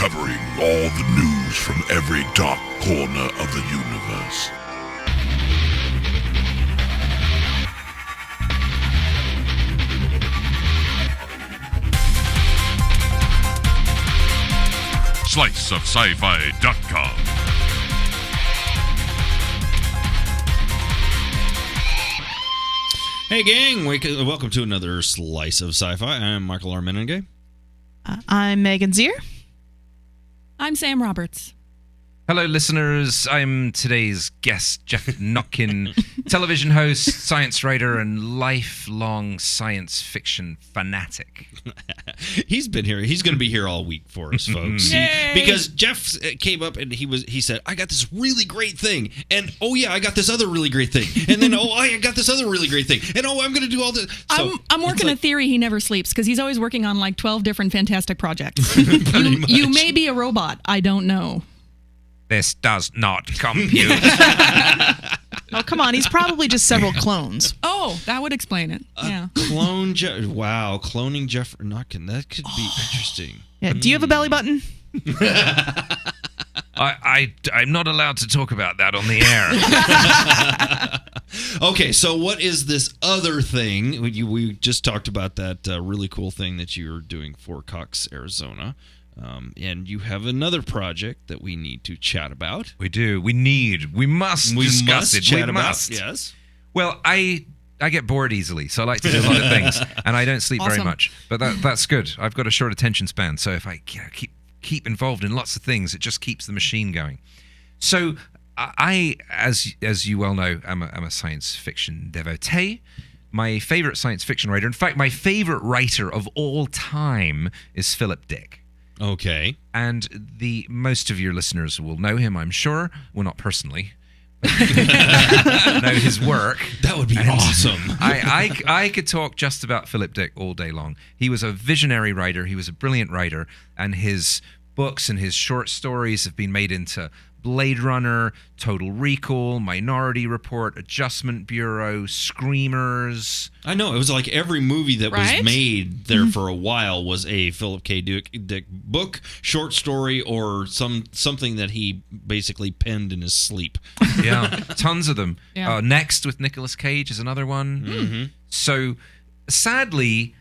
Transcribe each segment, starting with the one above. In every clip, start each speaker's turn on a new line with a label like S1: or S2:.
S1: covering all the news from every dark corner of the universe. SliceofSciFi.com.
S2: Hey gang, welcome to another Slice of Sci-Fi. I'm Michael R. Menenge.
S3: I'm Meghan Zier.
S4: I'm Sam Roberts.
S5: Hello, listeners. I'm today's guest, Geoff Notkin, television host, science writer, and lifelong science fiction fanatic.
S2: He's been here. He's going to be here all week for us, folks. Because Geoff came up and he said, I got this really great thing. And, oh, yeah, I got this other really great thing. And then, oh, I got this other really great thing. And, oh, I'm going to do all this. So
S4: I'm working a theory he never sleeps because he's always working on like 12 different fantastic projects. You may be a robot. I don't know.
S5: This does not compute.
S3: Oh, come on. He's probably just several clones.
S4: Oh, that would explain it. Yeah.
S2: Wow, cloning Geoff Notkin. That could be interesting.
S3: Yeah. Do you have a belly button?
S5: I'm not allowed to talk about that on the air.
S2: Okay, so what is this other thing? We just talked about that really cool thing that you're doing for Cox, Arizona. And you have another project that we need to chat about.
S5: We do. We must discuss it.
S2: Chat about, yes.
S5: Well, I get bored easily, so I like to do a lot of things, and I don't sleep very much. But that's good. I've got a short attention span, so if I keep involved in lots of things, it just keeps the machine going. So I, as you well know, I'm a science fiction devotee. My favorite science fiction writer, in fact, my favorite writer of all time, is Philip Dick.
S2: Okay.
S5: And most of your listeners will know him, I'm sure. Well, not personally. Know his work.
S2: That would be awesome.
S5: I could talk just about Philip Dick all day long. He was a visionary writer. He was a brilliant writer. And his books and his short stories have been made into Blade Runner, Total Recall, Minority Report, Adjustment Bureau, Screamers.
S2: I know. It was like every movie that was made there for a while was a Philip K. Dick book, short story, or something that he basically penned in his sleep.
S5: Yeah, tons of them.
S4: Yeah.
S5: Next with Nicolas Cage is another one.
S2: Mm-hmm.
S5: So, sadly,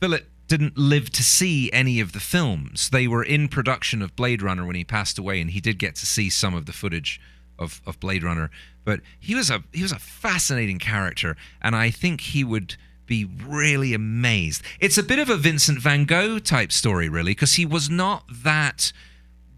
S5: Philip didn't live to see any of the films. They were in production of Blade Runner when he passed away, and he did get to see some of the footage of Blade Runner. But he was a fascinating character, and I think he would be really amazed. It's a bit of a Vincent van Gogh type story, really, because he was not that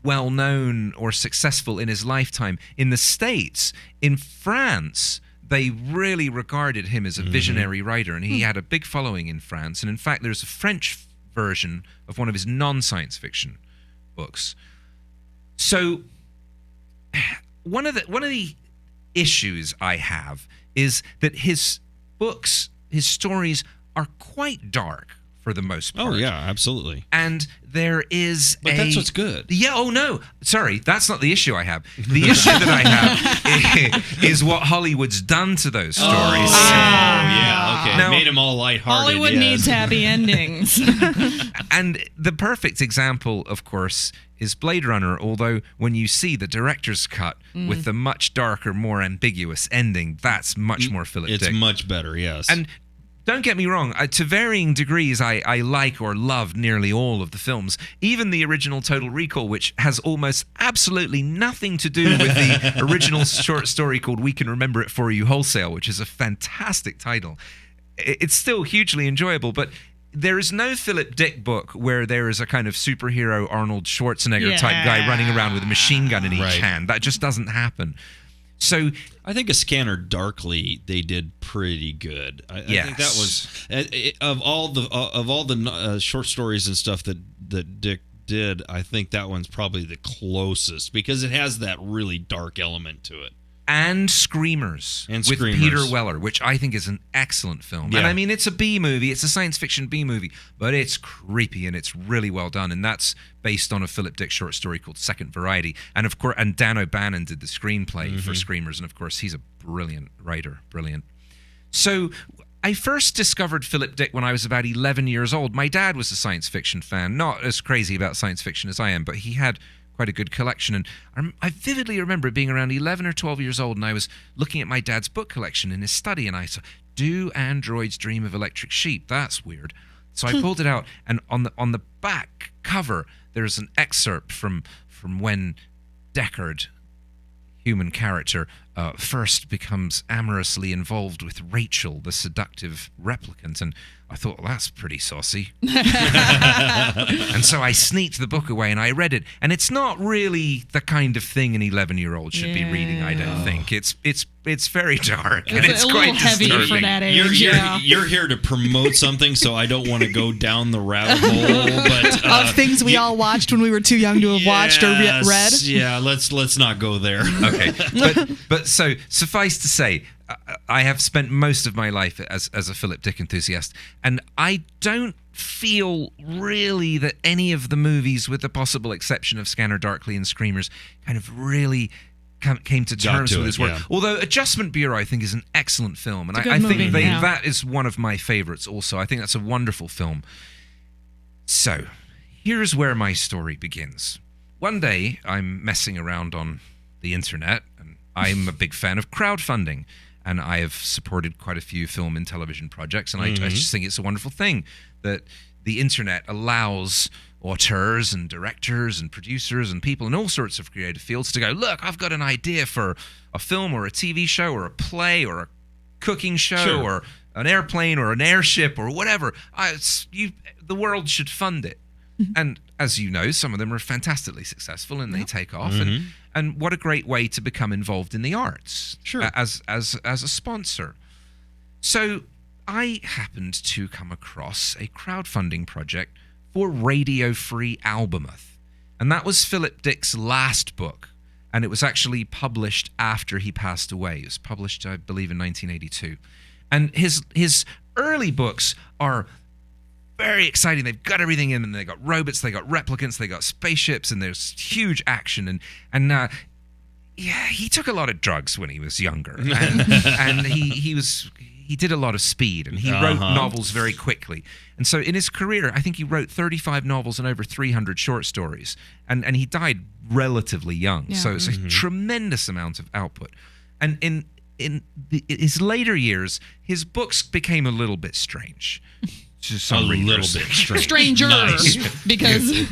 S5: well-known or successful in his lifetime. In the States, in France, they really regarded him as a visionary writer, and he had a big following in France. And in fact, there's a French version of one of his non-science fiction books. So one of the issues I have is that his books, his stories are quite dark for the most part.
S2: Oh, yeah, absolutely.
S5: And there is
S2: But that's what's good.
S5: Yeah, oh no. Sorry, that's not the issue I have. The issue that I have is what Hollywood's done to those stories.
S2: Yeah, okay.
S5: Now,
S2: made them all lighthearted.
S4: Hollywood needs happy endings.
S5: And the perfect example, of course, is Blade Runner, although when you see the director's cut with the much darker, more ambiguous ending, that's much more Philip Dick.
S2: It's much better, yes.
S5: And don't get me wrong, to varying degrees, I like or love nearly all of the films. Even the original Total Recall, which has almost absolutely nothing to do with the original short story called We Can Remember It For You Wholesale, which is a fantastic title. It's still hugely enjoyable, but there is no Philip Dick book where there is a kind of superhero Arnold Schwarzenegger type guy running around with a machine gun in each hand. That just doesn't happen. So
S2: I think A Scanner Darkly they did pretty good. I think that was of all the short stories and stuff that Dick did. I think that one's probably the closest because it has that really dark element to it.
S5: And Screamers with Peter Weller, which I think is an excellent film. Yeah. And I mean, it's a B movie. It's a science fiction B movie, but it's creepy and it's really well done. And that's based on a Philip Dick short story called Second Variety. And of course, and Dan O'Bannon did the screenplay for Screamers. And of course, he's a brilliant writer. Brilliant. So I first discovered Philip Dick when I was about 11 years old. My dad was a science fiction fan, not as crazy about science fiction as I am, but he had quite a good collection. And I vividly remember being around 11 or 12 years old, and I was looking at my dad's book collection in his study, and I said, "Do androids dream of electric sheep? That's weird." So I pulled it out, and on the back cover, there's an excerpt from when Deckard, human character, first becomes amorously involved with Rachel, the seductive replicant, and I thought, well, that's pretty saucy. And so I sneaked the book away and I read it, and it's not really the kind of thing an 11-year-old should be reading, I don't think. It's very dark, and it's
S4: a
S5: quite
S4: little heavy
S5: disturbing.
S4: for that age.
S2: You're here to promote something, so I don't want to go down the rabbit hole. But
S3: of things we all watched when we were too young to have watched or read.
S2: Yeah, let's not go there.
S5: Okay, but so suffice to say, I have spent most of my life as a Philip Dick enthusiast, and I don't feel really that any of the movies, with the possible exception of Scanner Darkly and Screamers, kind of really came to terms with his work. Yeah. Although Adjustment Bureau, I think, is an excellent film, and I think that is one of my favorites also. I think that's a wonderful film. So, here's where my story begins. One day, I'm messing around on the internet, and I'm a big fan of crowdfunding, and I have supported quite a few film and television projects, and I just think it's a wonderful thing that the internet allows auteurs and directors and producers and people in all sorts of creative fields to go, look, I've got an idea for a film or a TV show or a play or a cooking show or an airplane or an airship or whatever. The world should fund it. And as you know, some of them are fantastically successful and they take off. And what a great way to become involved in the arts as a sponsor. So I happened to come across a crowdfunding project for Radio Free Albemuth. And that was Philip Dick's last book. And it was actually published after he passed away. It was published, I believe, in 1982. And his early books are very exciting. They've got everything in them. They got robots, they got replicants, they got spaceships, and there's huge action. And he took a lot of drugs when he was younger, and he did a lot of speed, and he wrote novels very quickly. And so in his career, I think he wrote 35 novels and over 300 short stories, and he died relatively young. Yeah. So it's a tremendous amount of output. And in his later years, his books became a little bit strange. A little bit strange.
S4: Stranger. Nice. Because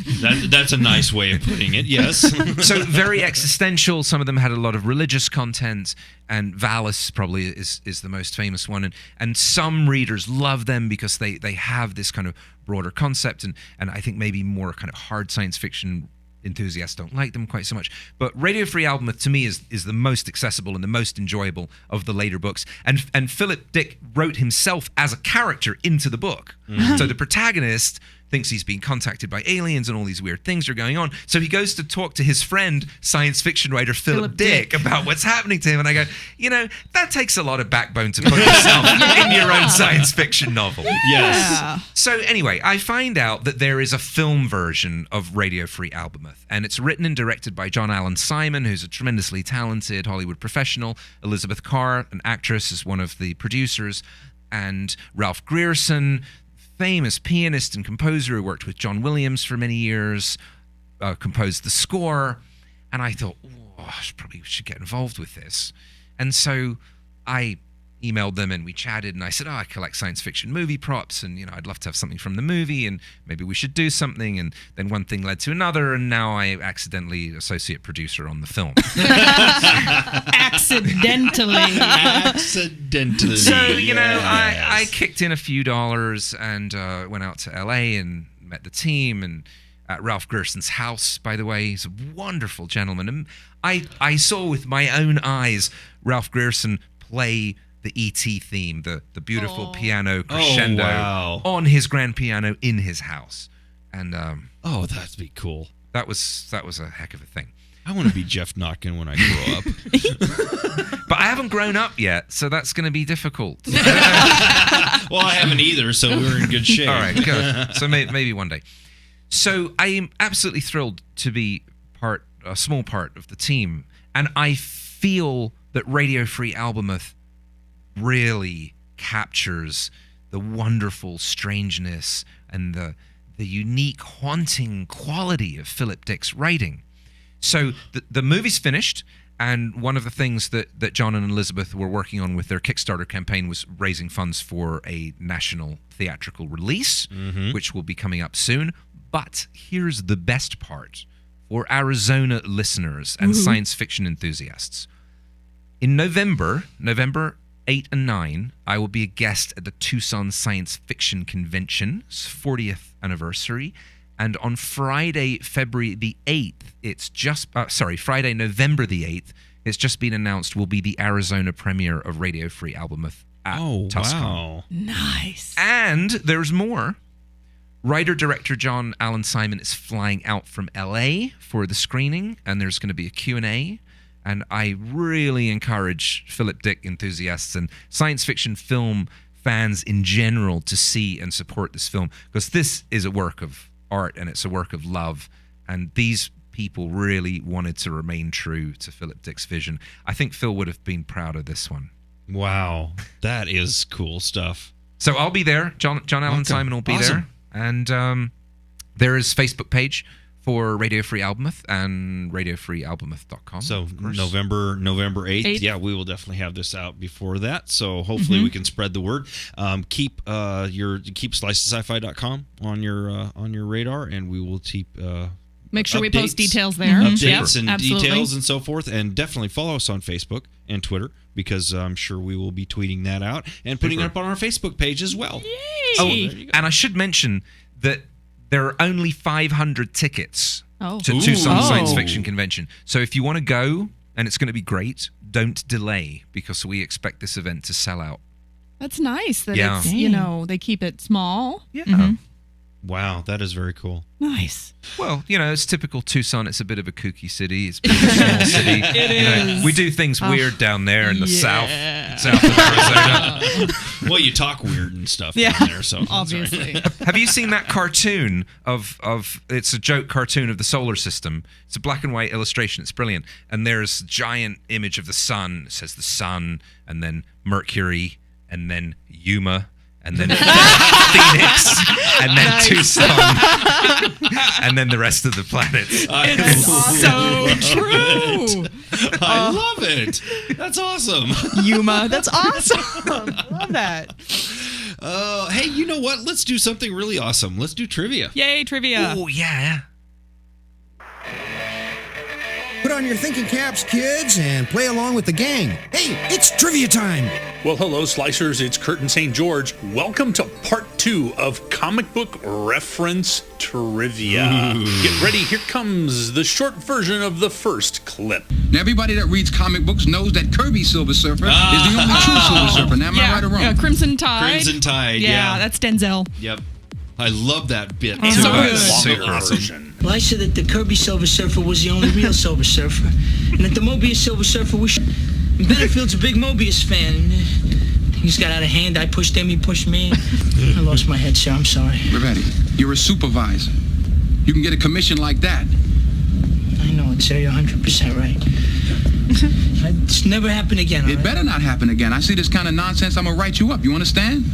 S2: that's a nice way of putting it, yes.
S5: So very existential. Some of them had a lot of religious content, and Valis probably is the most famous one. And some readers love them because they have this kind of broader concept, and I think maybe more kind of hard science fiction enthusiasts don't like them quite so much. But Radio Free Albemuth to me is the most accessible and the most enjoyable of the later books. And Philip Dick wrote himself as a character into the book. So the protagonist thinks he's being contacted by aliens and all these weird things are going on. So he goes to talk to his friend, science fiction writer Philip Dick, about what's happening to him. And I go, that takes a lot of backbone to put yourself in your own science fiction novel.
S2: Yes.
S5: Yeah. So anyway, I find out that there is a film version of Radio Free Albemuth, and it's written and directed by John Allen Simon, who's a tremendously talented Hollywood professional. Elizabeth Carr, an actress, is one of the producers, and Ralph Grierson, famous pianist and composer who worked with John Williams for many years, composed the score. And I thought, I probably should get involved with this. And so I emailed them and we chatted, and I said, I collect science fiction movie props, and I'd love to have something from the movie, and maybe we should do something. And then one thing led to another, and now I accidentally associate producer on the film.
S4: Accidentally.
S5: So I kicked in a few dollars and went out to LA and met the team, and at Ralph Grierson's house, by the way. He's a wonderful gentleman, and I saw with my own eyes Ralph Grierson play the E.T. theme, the beautiful piano crescendo on his grand piano in his house. And
S2: that'd be cool.
S5: That was a heck of a thing.
S2: I want to be Geoff Notkin when I grow up.
S5: But I haven't grown up yet, so that's going to be difficult.
S2: Well, I haven't either, so we're in good shape.
S5: All right, good. So maybe one day. So I am absolutely thrilled to be a small part of the team, and I feel that Radio Free Albemuth really captures the wonderful strangeness and the unique, haunting quality of Philip Dick's writing. So the movie's finished, and one of the things that John and Elizabeth were working on with their Kickstarter campaign was raising funds for a national theatrical release, which will be coming up soon. But here's the best part for Arizona listeners and science fiction enthusiasts. In November 8 and 9, I will be a guest at the Tucson Science Fiction Convention's 40th anniversary. And on Friday, February the 8th, Friday, November the 8th, it's just been announced will be the Arizona premiere of Radio Free Albemuth at Tucson.
S2: Wow.
S4: Nice.
S5: And there's more. Writer-director John Allen Simon is flying out from LA for the screening, and there's going to be a Q&A. And I really encourage Philip Dick enthusiasts and science fiction film fans in general to see and support this film, because this is a work of art and it's a work of love, and these people really wanted to remain true to Philip Dick's vision. I think Phil would have been proud of this one.
S2: Wow, that is cool stuff.
S5: So I'll be there. John Allen Simon will be there, and there is Facebook page for Radio Free Albemuth and radiofreealbemuth.com.
S2: So November 8th. Yeah, we will definitely have this out before that. So hopefully we can spread the word. Keep sliceofsci-fi.com on your radar, and we will keep
S4: make sure we post details there.
S2: Updates and details and so forth. And definitely follow us on Facebook and Twitter, because I'm sure we will be tweeting that out and putting it up on our Facebook page as well.
S4: Yay!
S5: Oh, and I should mention that there are only 500 tickets to Tucson Science Fiction Convention. So if you want to go, and it's going to be great, don't delay, because we expect this event to sell out.
S4: That's nice that it's, they keep it small.
S5: Yeah.
S2: Wow, that is very cool.
S4: Nice.
S5: Well, it's typical Tucson. It's a bit of a kooky city. It's a bit of a small city.
S4: It is.
S5: We do things weird down there in the south of Arizona.
S2: Well, you talk weird and stuff down there, so
S4: obviously.
S5: Have you seen that cartoon of it's a joke cartoon of the solar system? It's a black and white illustration. It's brilliant. And there's a giant image of the sun. It says the sun, and then Mercury, and then Yuma, and then Phoenix, and then Tucson, and then the rest of the planets.
S4: It's so true.
S2: I love it. That's awesome.
S3: Yuma. That's awesome. Love that.
S2: Hey, you know what? Let's do something really awesome. Let's do trivia.
S4: Yay, trivia.
S5: Oh, yeah.
S6: Put on your thinking caps, kids, and play along with the gang. Hey, it's trivia time!
S7: Well, hello, Slicers. It's Kurt in St. George. Welcome to part 2 of Comic Book Reference Trivia. Get ready. Here comes the short version of the first clip.
S8: Now, everybody that reads comic books knows that Kirby Silver Surfer is the only true Silver Surfer. Now, am I right or wrong?
S4: Crimson Tide.
S2: Crimson Tide,
S4: Yeah, that's Denzel.
S2: Yep. I love that bit.
S4: It's so good.
S2: Super awesome.
S7: Version.
S9: Well, I said that the Kirby Silver Surfer was the only real Silver Surfer, and that the Mobius Silver Surfer was. And Bennerfield's a big Mobius fan, and things got out of hand. I pushed him, he pushed me. I lost my head, sir. I'm sorry.
S8: Rivetti, you're a supervisor. You can get a commission like that.
S9: I know it, sir. You're 100% right. It's never happened again.
S8: It better not happen again. I see this kind of nonsense, I'm gonna write you up. You understand?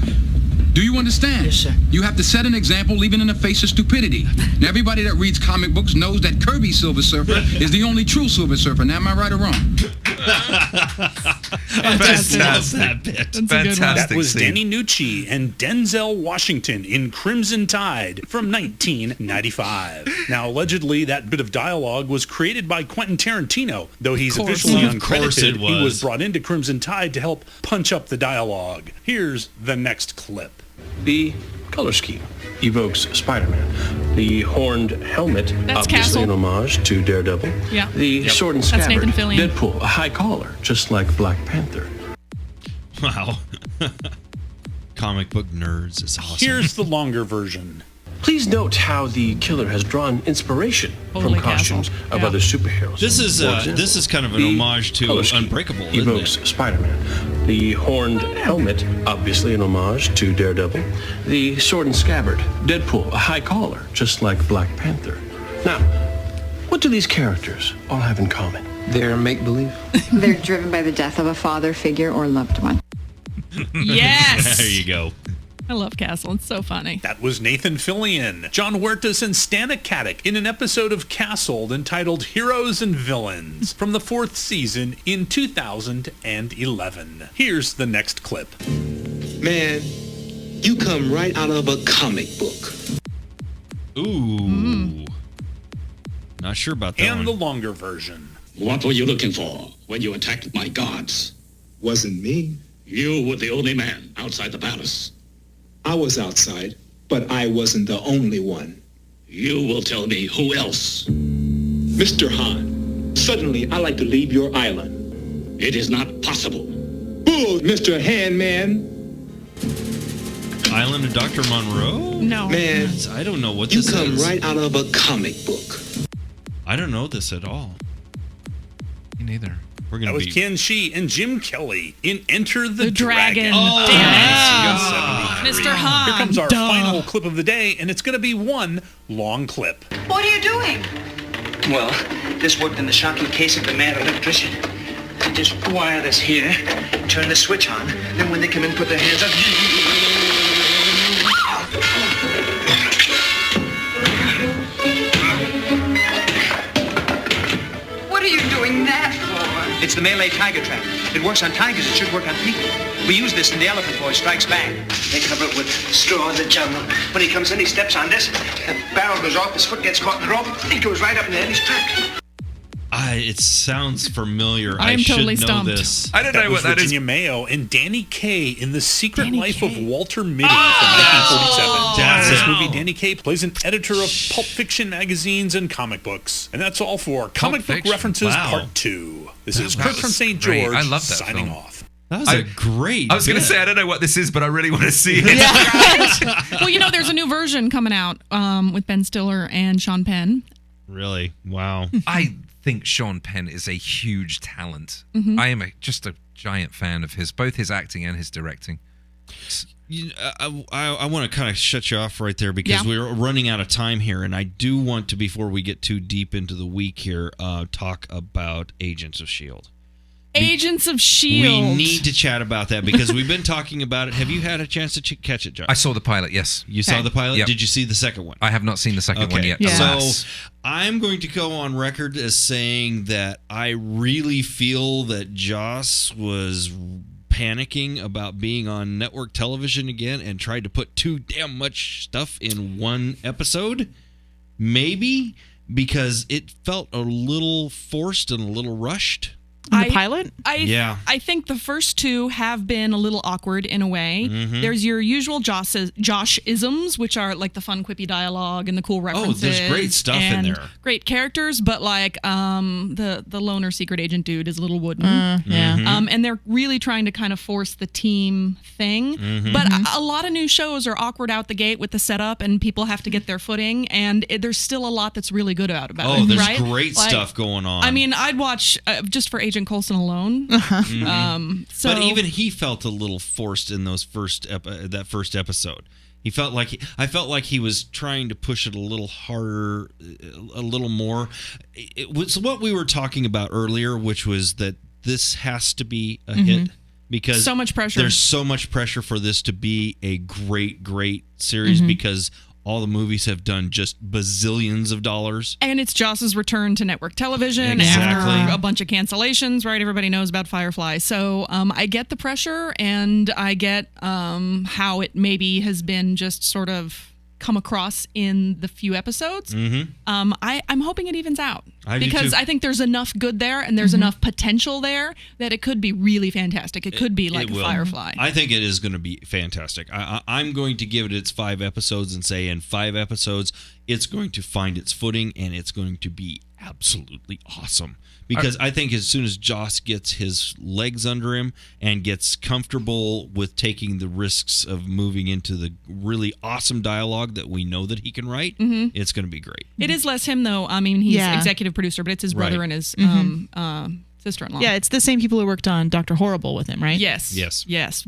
S8: Do you understand?
S9: Yes, sir.
S8: You have to set an example, leaving in the face of stupidity. Now, everybody that reads comic books knows that Kirby Silver Surfer is the only true Silver Surfer. Now, am I right or wrong?
S5: Fantastic.
S2: That bit.
S5: Fantastic.
S7: That was Danny Nucci and Denzel Washington in Crimson Tide from 1995. Now, allegedly, that bit of dialogue was created by Quentin Tarantino, though he's officially uncredited. He was brought into Crimson Tide to help punch up the dialogue. Here's the next clip.
S10: The color scheme evokes Spider-Man. The horned helmet,
S4: That's
S10: obviously
S4: Castle.
S10: an homage to Daredevil.
S4: Yeah.
S10: The sword and
S4: That's
S10: scabbard,
S4: Nathan Fillion.
S10: Deadpool, a high collar, just like Black Panther.
S2: Wow. Comic book nerds is awesome.
S7: Here's the longer version.
S10: Please note how the killer has drawn inspiration
S4: Holy
S10: from costumes
S4: Castle.
S10: of
S4: Yeah.
S10: other superheroes.
S2: This is
S10: For example,
S2: kind of an
S10: the
S2: homage to
S10: color scheme
S2: Unbreakable, isn't
S10: evokes
S2: it?
S10: Spider-Man. The horned helmet, obviously an homage to Daredevil. The sword and scabbard, Deadpool, a high collar, just like Black Panther. Now, what do these characters all have in common? They're make-believe.
S11: They're driven by the death of a father figure or loved one.
S4: Yes.
S2: There you go.
S4: I love Castle. It's so funny.
S7: That was Nathan Fillion, John Huertas, and Stana Katic in an episode of Castle entitled Heroes and Villains from the 4th season in 2011. Here's the next clip.
S11: Man, you come right out of a comic book.
S2: Ooh. Not sure about that
S7: And
S2: one.
S7: the longer version.
S12: What were you looking for when you attacked my guards?
S11: Wasn't me.
S12: You were the only man outside the palace.
S11: I was outside, but I wasn't the only one.
S12: You will tell me who else.
S11: Mr. Han, suddenly I like to leave your island.
S12: It is not possible.
S11: Bull, Mr. Handman.
S2: Island of Dr. Monroe?
S4: No.
S11: Man,
S2: I don't know what
S11: you
S2: this
S11: come
S2: is.
S11: right out of a comic book.
S2: I don't know this at all.
S5: Me neither.
S2: We're
S7: That
S2: gonna
S7: was
S2: be
S7: Ken Shee and Jim Kelly in Enter the
S4: Dragon.
S7: Oh,
S4: Damn it. Mr. Han.
S7: Here comes our
S4: Duh.
S7: final clip of the day, and it's going to be one long clip.
S9: What are you doing? Well, this worked in the shocking case of the mad electrician. You just wire this here, turn the switch on, then when they come in, put their hands up.
S13: What are you doing that for?
S9: It's the Malay tiger trap. It works on tigers. It should work on people. We use this in The Elephant Boy Strikes Back. They cover it with straw in the jungle. When he comes in, he steps on this. The barrel goes off. His foot gets caught in the rope. It goes right up in the head. He's trapped.
S2: It sounds familiar.
S4: I am
S2: should
S4: totally
S2: know
S4: stumped.
S2: this.
S5: I don't
S7: That
S5: know
S7: was
S5: what that is.
S7: Virginia Mayo and Danny Kaye in The Secret
S4: Danny
S7: Life
S4: Kaye.
S7: of Walter Mitty from 1947.
S2: That's
S7: This
S2: it.
S7: movie, Danny Kaye plays an editor of pulp fiction magazines and comic books. And that's all for Comic Book
S5: Fiction.
S7: References
S2: Wow.
S7: Part 2. This is
S5: That
S7: Kurt
S5: was
S7: from St.
S5: great.
S7: George
S5: I love that
S7: signing
S5: film.
S7: off.
S2: That was a great
S5: I was going to
S2: bit.
S5: say, I don't know what this is, but I really want to see it.
S4: Well, there's a new version coming out with Ben Stiller and Sean Penn.
S2: Really? Wow.
S5: I think Sean Penn is a huge talent. I am just a giant fan of his, both his acting and his directing.
S2: I want to kind of shut you off right there because we're running out of time here, and I do want to, before we get too deep into the week here, talk about Agents of S.H.I.E.L.D.
S4: Agents of S.H.I.E.L.D.
S2: We need to chat about that because we've been talking about it. Have you had a chance to catch it, Josh?
S5: I saw the pilot, yes.
S2: You saw the pilot?
S5: Yep.
S2: Did you see the second one?
S5: I have not seen the second one yet.
S4: Yeah.
S5: alas.
S2: So I'm going to go on record as saying that I really feel that Joss was panicking about being on network television again and tried to put too damn much stuff in one episode. Maybe because it felt a little forced and a little rushed.
S3: The pilot?
S2: Yeah.
S4: I think the first two have been a little awkward in a way.
S2: Mhm.
S4: There's your usual Josh-isms, which are like the fun, quippy dialogue and the cool references.
S2: Oh, there's great stuff in
S4: and
S2: there.
S4: Great characters, but like the loner secret agent dude is a little wooden.
S3: Yeah.
S4: And they're really trying to kind of force the team thing. But a lot of new shows are awkward out the gate with the setup, and people have to get their footing. And there's still a lot that's really good about
S2: Oh,
S4: it.
S2: there's
S4: right?
S2: great
S4: Like,
S2: stuff going on.
S4: I mean, I'd watch just for Agent Coulson alone. So,
S2: but even he felt a little forced in those that first episode. I felt like he was trying to push it a little harder, a little more. It was what we were talking about earlier, which was that this has to be a hit because
S4: so much pressure.
S2: There's so much pressure for this to be a great series because all the movies have done just bazillions of dollars.
S4: And it's Joss's return to network television
S2: Exactly.
S4: after a bunch of cancellations, right? Everybody knows about Firefly. So I get the pressure, and I get how it maybe has been just sort of come across in the few episodes. I'm hoping it evens out.
S2: I do
S4: because
S2: too.
S4: I think there's enough good there and there's enough potential there that it could be really fantastic. It could be like
S2: It will.
S4: Firefly.
S2: I think it is going to be fantastic. I'm going to give it its 5 episodes and say in 5 episodes, it's going to find its footing and it's going to be absolutely awesome. Because I think as soon as Joss gets his legs under him and gets comfortable with taking the risks of moving into the really awesome dialogue that we know that he can write, it's going to be great.
S4: It is less him, though. I mean, he's
S3: Yeah.
S4: executive producer, but it's his brother
S2: Right.
S4: and his sister-in-law.
S3: Yeah, it's the same people who worked on Dr. Horrible with him, right?
S4: Yes.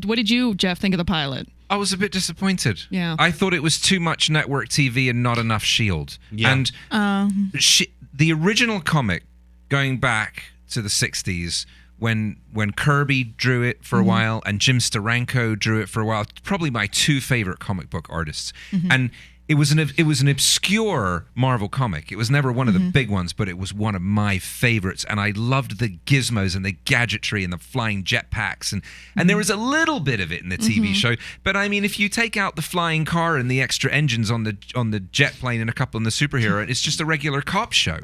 S4: What did you, Geoff, think of the pilot?
S5: I was a bit disappointed.
S4: Yeah.
S5: I thought it was too much network TV and not enough S.H.I.E.L.D.
S2: Yeah.
S5: And the original comic, going back to the 60s, when Kirby drew it for a while and Jim Steranko drew it for a while. Probably my two favorite comic book artists. And it was an obscure Marvel comic. It was never one of the big ones, but it was one of my favorites. And I loved the gizmos and the gadgetry and the flying jetpacks. And there was a little bit of it in the TV show. But I mean, if you take out the flying car and the extra engines on the jet plane and a couple on the superhero, it's just a regular cop show.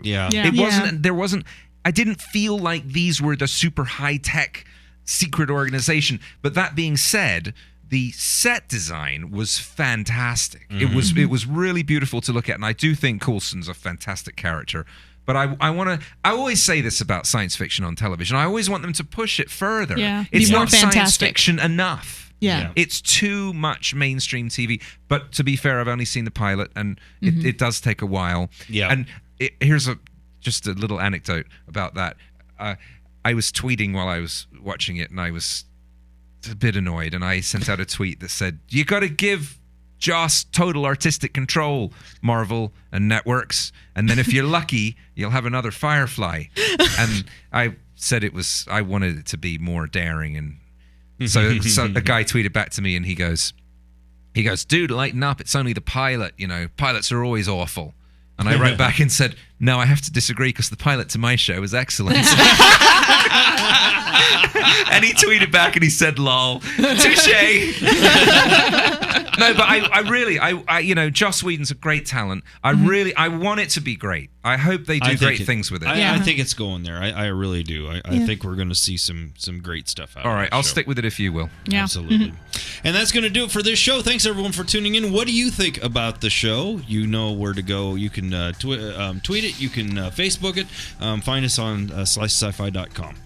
S5: I didn't feel like these were the super high-tech secret organization. But that being said, the set design was fantastic. It was really beautiful to look at, and I do think Coulson's a fantastic character. But I always say this about science fiction on television. I always want them to push it further.
S4: Yeah,
S5: it's
S4: more
S5: not
S4: fantastic.
S5: Science fiction enough.
S3: Yeah.
S5: It's too much mainstream TV. But to be fair, I've only seen the pilot, and it does take a while.
S2: Yeah.
S5: And here's just a little anecdote about that. I was tweeting while I was watching it, and I was a bit annoyed, and I sent out a tweet that said, "You got to give Joss total artistic control, Marvel and networks, and then if you're lucky, you'll have another Firefly." And I said I wanted it to be more daring, and so a guy tweeted back to me, and he goes, "Dude, lighten up. It's only the pilot. You know, pilots are always awful." And I wrote back and said, "No, I have to disagree because the pilot to my show is excellent." And he tweeted back and he said, "Lol, touche." No, but I really, Joss Whedon's a great talent. I want it to be great. I hope they do great things with it.
S2: I think it's going there. I really do. I think we're going to see some great stuff out of it.
S5: All right, I'll stick with it if you will.
S4: Yeah.
S2: Absolutely. And that's going to do it for this show. Thanks, everyone, for tuning in. What do you think about the show? You know where to go. You can tweet it. You can Facebook it. Find us on slicesyfy.com.